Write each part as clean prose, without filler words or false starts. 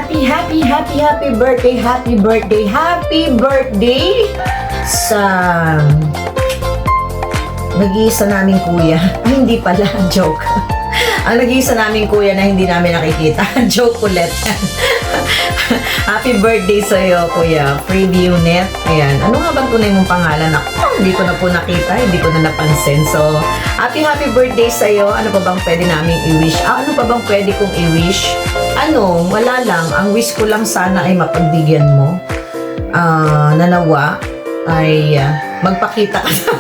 happy birthday sa nag-iisa naming kuya. Ay, hindi pala, joke. Ang nag-iisa naming kuya na hindi namin nakikita. Joke ulit. Happy birthday sa'yo, Kuya Preview Net. Ayan. Ano nga bang tunay mong pangalan? Ako, hindi ko na po nakita. Hindi ko na napansin. So, happy birthday sa'yo. Ano pa bang pwede namin i-wish? Ano pa bang pwede kong i-wish? Ano, wala lang. Ang wish ko lang sana ay mapagbigyan mo. Nanawa ay magpakita ka na.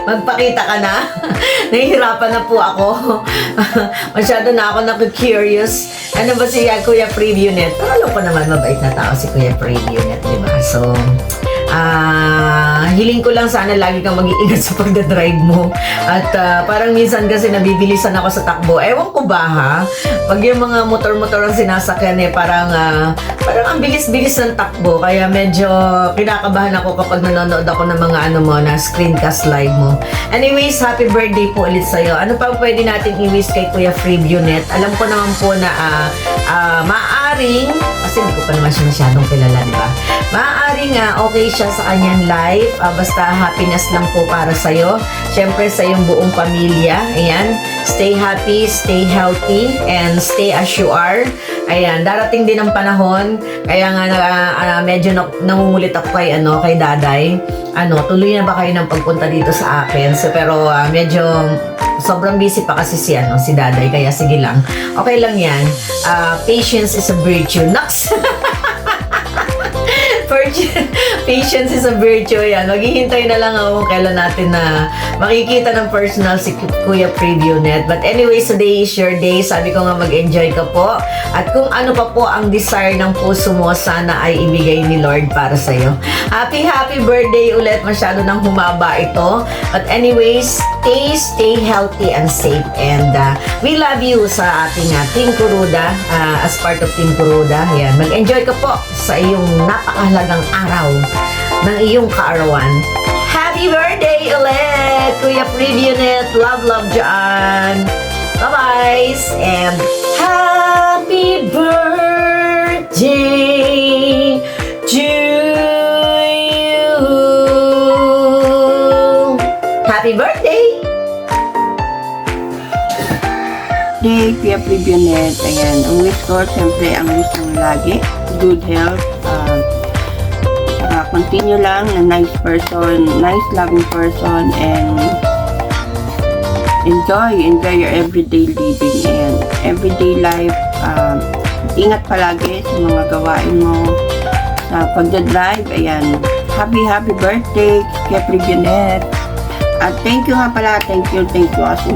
Magpakita ka na. Nahihirapan na po ako. Masyado na ako naku-curious. Ano ba si Kuya Preview Net? Pero alam ko naman, mabait na tao si Kuya Preview Net, diba? So, hiling ko lang sana lagi kang mag-iingat sa pagdadrive mo. At parang minsan kasi nabibilisan ako sa takbo. Ewan ko ba ha? Pag yung mga motor-motor ang sinasakyan parang ang bilis-bilis ng takbo. Kaya medyo kinakabahan ako kapag nanonood ako ng mga na screencast live mo. Anyways, happy birthday po ulit sa'yo. Ano pa pwede natin i-wish kay Kuya Preview Net? Alam ko naman po na maaaring, kasi hindi ko pa naman siya masyadong kilala, di ba? Maaaring okay siya sa kanyang life. Basta happiness lang po para sa'yo. Siyempre sa iyong buong pamilya. Ayan. Stay happy, stay healthy, and stay as you are. Ayan. Darating din ang panahon. Kaya nga medyo nangungulit ako kay Daday. Tuloy na ba kayo ng pagpunta dito sa akin? So, pero medyo sobrang busy pa kasi si Daday. Kaya sige lang. Okay lang yan. Patience is a virtue. Naks! Patience is a virtue. Yan. Maghihintay na lang ako kailan natin na makikita ng personal si Kuya Preview Net. But anyways, today is your day. Sabi ko nga mag-enjoy ka po. At kung ano pa po ang desire ng puso mo, sana ay ibigay ni Lord para sa'yo. Happy birthday ulit. Masyado nang humaba ito. But anyways, stay healthy and safe. And we love you sa ating Team Kuruda. As part of Team Kuruda. Yan. Mag-enjoy ka po sa iyong napakahalagang araw ng iyong kaarawan. Happy birthday ulit, Kuya Preview Net. Love dyan. Bye-bye. And happy birthday to you. Happy birthday. Kuya Preview Net. Ayan, ang wish ko, siyempre, ang wish ng lagi, good health, continue lang na nice person, nice loving person, and enjoy your everyday living and everyday life. Ingat palagi sa mga gawain mo sa pagdadrive. Ayan, happy birthday Kuya Preview Net. At thank you nga pala, thank you kasi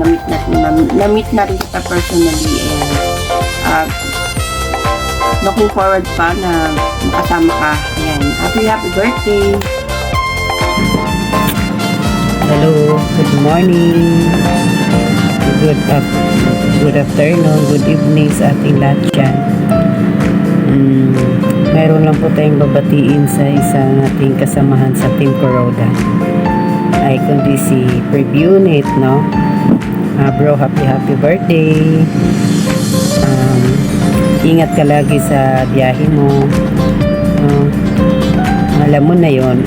na-meet na rin kita personally, and looking forward pa na makasama ka. Ayan, happy birthday. Hello, good morning, good afternoon, good evening sa ating lahat dyan. Mayroon lang po tayong babatiin sa isang ating kasamahan sa Team Kuroda. Ay kundi si Preview Net, no? Bro, happy birthday. Ingat ka lagi sa biyahe mo. Alam mo na yon,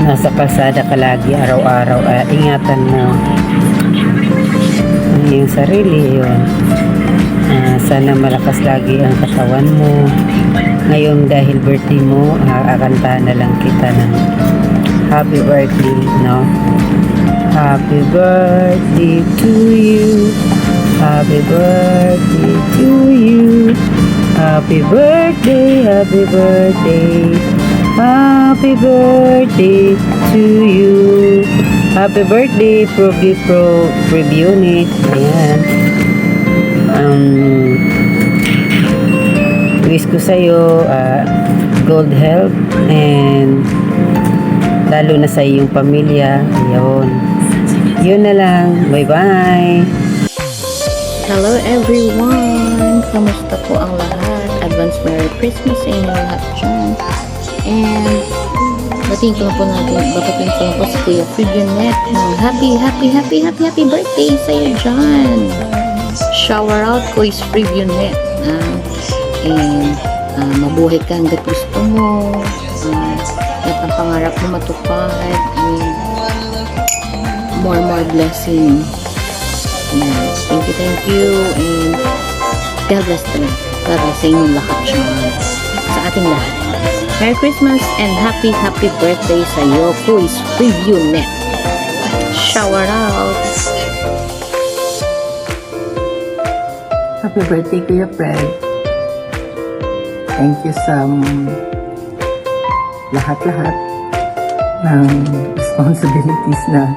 nasa kalsada ka lagi araw-araw. Ingatan mo ang iyong sarili. Yun. Sana malakas lagi ang katawan mo. Ngayon dahil birthday mo, akantahan na lang kita ng happy birthday, no? Happy birthday to you. Happy birthday to you. Happy birthday, happy birthday. Happy birthday to you. Happy birthday, Preview Net. Ayan. Wish ko sa'yo good health and lalo na sa iyong pamilya. Yun na lang. Bye-bye. Hello everyone! Kamusta po ang lahat? Advance Merry Christmas sa inyo lahat dyan. And batiin ko na po si Kuya Preview Net ng happy birthday sa iyo dyan. Shower out Kuis Preview Net. And mabuhay ka hanggat gusto mo. At ang pangarap mo matupad. And more blessing. Ayan. Thank you. And God bless talaga. Para sa inyong lahat siya. Sa ating lahat. Merry Christmas and happy birthday sa iyo, Kuis Preview Net. Shower out. Happy birthday, Kuya Fred. Thank you sa lahat-lahat ng responsibilities na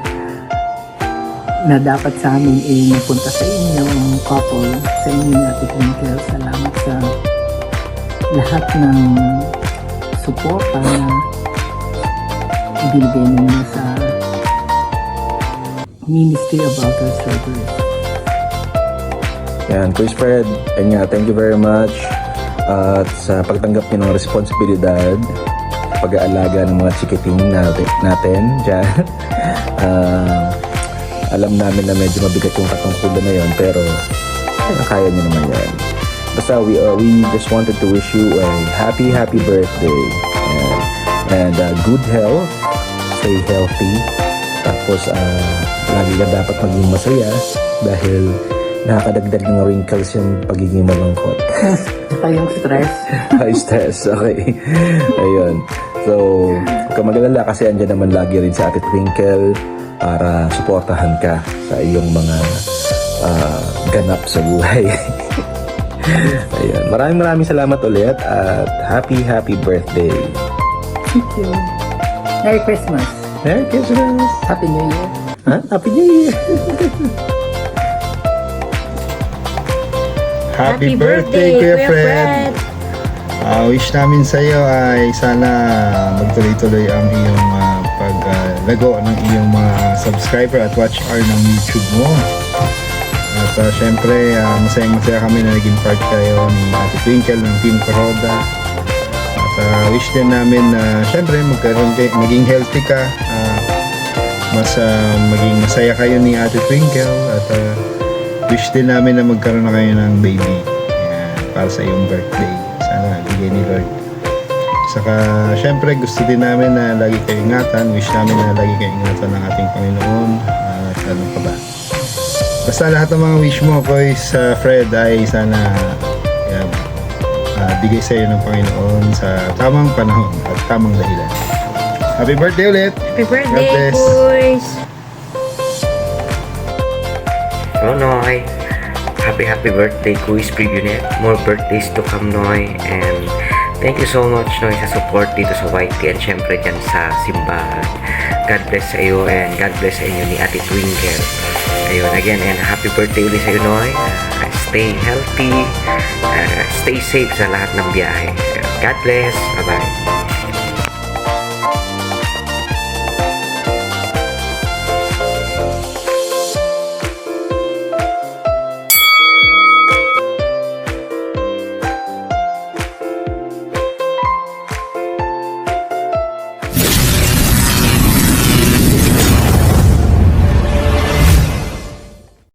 dapat sa amin ay napunta sa inyong couple, sa inyo ni Ate Twinkle. Salamat sa lahat ng suporta na ibinigay ninyo sa Ministry of Outer Service. Yan, Kuya Fred, and nga, thank you very much at sa pagtanggap niyo ng responsibilidad, pag-aalaga ng mga chikiting natin dyan. Alam namin na medyo mabigat yung katungkulan na yon, pero kaya niyo naman yan. Basta we just wanted to wish you a happy birthday and good health, stay healthy, tapos lagi ka dapat maging masaya dahil nakakadagdag ng wrinkles yung pagiging malungkot. Saka yung stress. High stress, okay. Ayun. So, huwag ka mag-alala kasi andyan naman lagi rin sa Ate Twinkle para suportahan ka sa iyong mga ganap sa buhay. Ayun. Maraming salamat ulit at happy birthday. Thank you. Merry Christmas. Merry Christmas. Happy New Year. Ha? Happy New Year. Happy birthday, Kuya Fred! Wish namin sa iyo ay sana magtuloy-tuloy ang iyong paglago ng iyong mga subscriber at watch hour ng YouTube mo. At syempre, masayang-masaya kami na naging part kayo ni Ate Twinkle ng Team Kuroda. At wish din namin na syempre maging healthy ka, maging masaya kayo ni Ate Twinkle at wish din namin na magkaroon na kayo ng baby. Ayan, para sa iyong birthday. Sana bigay ni Lord. Saka, syempre, gusto din namin na lagi kayo ingatan. Wish namin na lagi kayo ingatan ng ating Panginoon. At ano pa ba? Basta lahat ng mga wish mo, Kuis Fred, ay sana bigay sa iyo ng Panginoon sa tamang panahon at tamang dahilan. Happy birthday ulit! Happy birthday, God bless. Kuis! Hello, Noy. Happy birthday, Kuis Preview Net. More birthdays to come, Noy. And thank you so much, Noy, sa support dito sa YT and syempre dyan sa simbahan. God bless sa iyo and God bless sa inyo ni Ate Twinkle. Ayun, again, and happy birthday ulit sa iyo, Noy. Stay healthy. Stay safe sa lahat ng biyahe. God bless. Bye-bye.